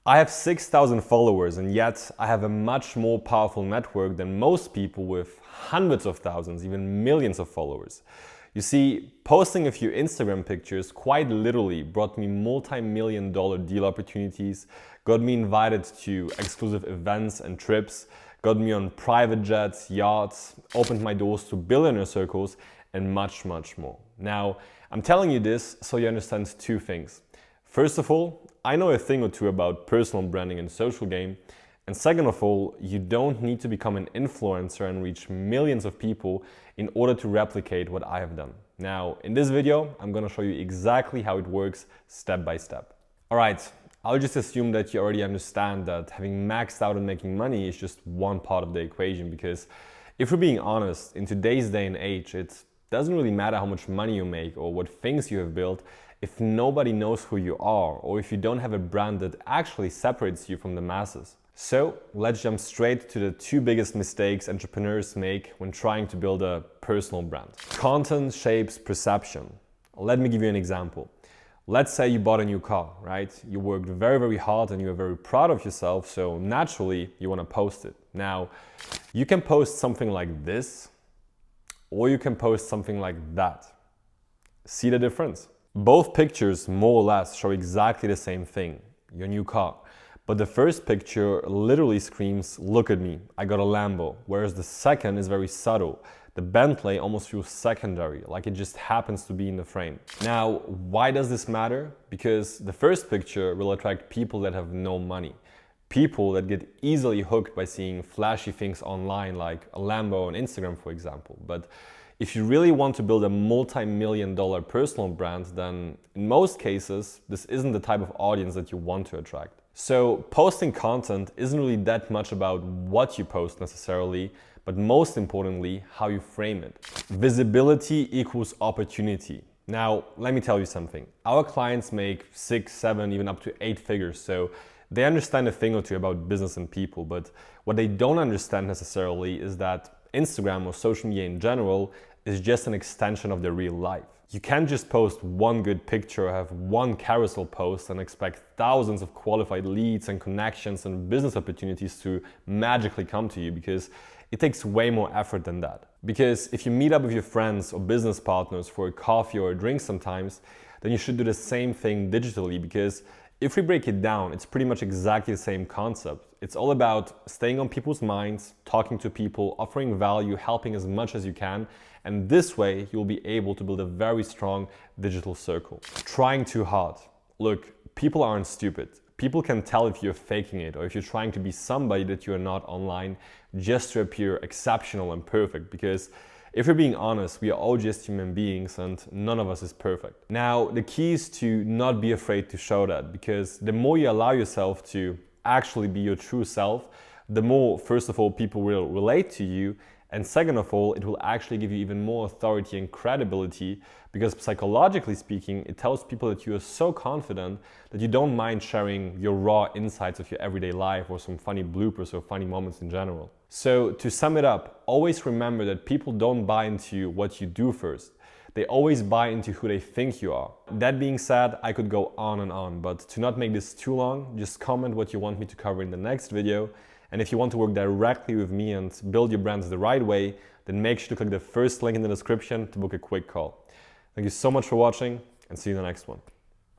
I have 6,000 followers, and yet I have a much more powerful network than most people with hundreds of thousands, even millions of followers. You see, posting a few Instagram pictures quite literally brought me multi-million-dollar deal opportunities, got me invited to exclusive events and trips, got me on private jets, yachts, opened my doors to billionaire circles, and much, much more. Now, I'm telling you this so you understand two things. First of all, I know a thing or two about personal branding and social game. And second of all, you don't need to become an influencer and reach millions of people in order to replicate what I have done. Now, in this video, I'm gonna show you exactly how it works step by step. All right, I'll just assume that you already understand that having maxed out on making money is just one part of the equation, because if we're being honest, in today's day and age, it doesn't really matter how much money you make or what things you have built if nobody knows who you are, or if you don't have a brand that actually separates you from the masses. So let's jump straight to the two biggest mistakes entrepreneurs make when trying to build a personal brand. Content shapes perception. Let me give you an example. Let's say you bought a new car, right? You worked very, very hard and you're very proud of yourself, so naturally you want to post it. Now, you can post something like this, or you can post something like that. See the difference? Both pictures more or less show exactly the same thing, your new car. But the first picture literally screams, "Look at me, I got a Lambo," whereas the second is very subtle. The Bentley almost feels secondary, like it just happens to be in the frame. Now, why does this matter? Because the first picture will attract people that have no money. People that get easily hooked by seeing flashy things online, like a Lambo on Instagram, for example. But if you really want to build a multi-million-dollar personal brand, then in most cases, this isn't the type of audience that you want to attract. So posting content isn't really that much about what you post necessarily, but most importantly, how you frame it. Visibility equals opportunity. Now, let me tell you something. Our clients make 6, 7, even up to 8 figures, so they understand a thing or two about business and people, but what they don't understand necessarily is that Instagram or social media in general is just an extension of their real life. You can't just post one good picture or have one carousel post and expect thousands of qualified leads and connections and business opportunities to magically come to you, because it takes way more effort than that. Because if you meet up with your friends or business partners for a coffee or a drink sometimes, then you should do the same thing digitally, because if we break it down, it's pretty much exactly the same concept. It's all about staying on people's minds, talking to people, offering value, helping as much as you can, and this way you'll be able to build a very strong digital circle. Trying too hard. Look, people aren't stupid. People can tell if you're faking it or if you're trying to be somebody that you're not online just to appear exceptional and perfect, because if we're being honest, we are all just human beings and none of us is perfect. Now, the key is to not be afraid to show that, because the more you allow yourself to actually be your true self, the more, first of all, people will relate to you, and second of all, it will actually give you even more authority and credibility, because psychologically speaking, it tells people that you are so confident that you don't mind sharing your raw insights of your everyday life or some funny bloopers or funny moments in general. So to sum it up, always remember that people don't buy into what you do first. They always buy into who they think you are. That being said, I could go on and on, but to not make this too long, just comment what you want me to cover in the next video. And if you want to work directly with me and build your brands the right way, then make sure to click the first link in the description to book a quick call. Thank you so much for watching, and see you in the next one.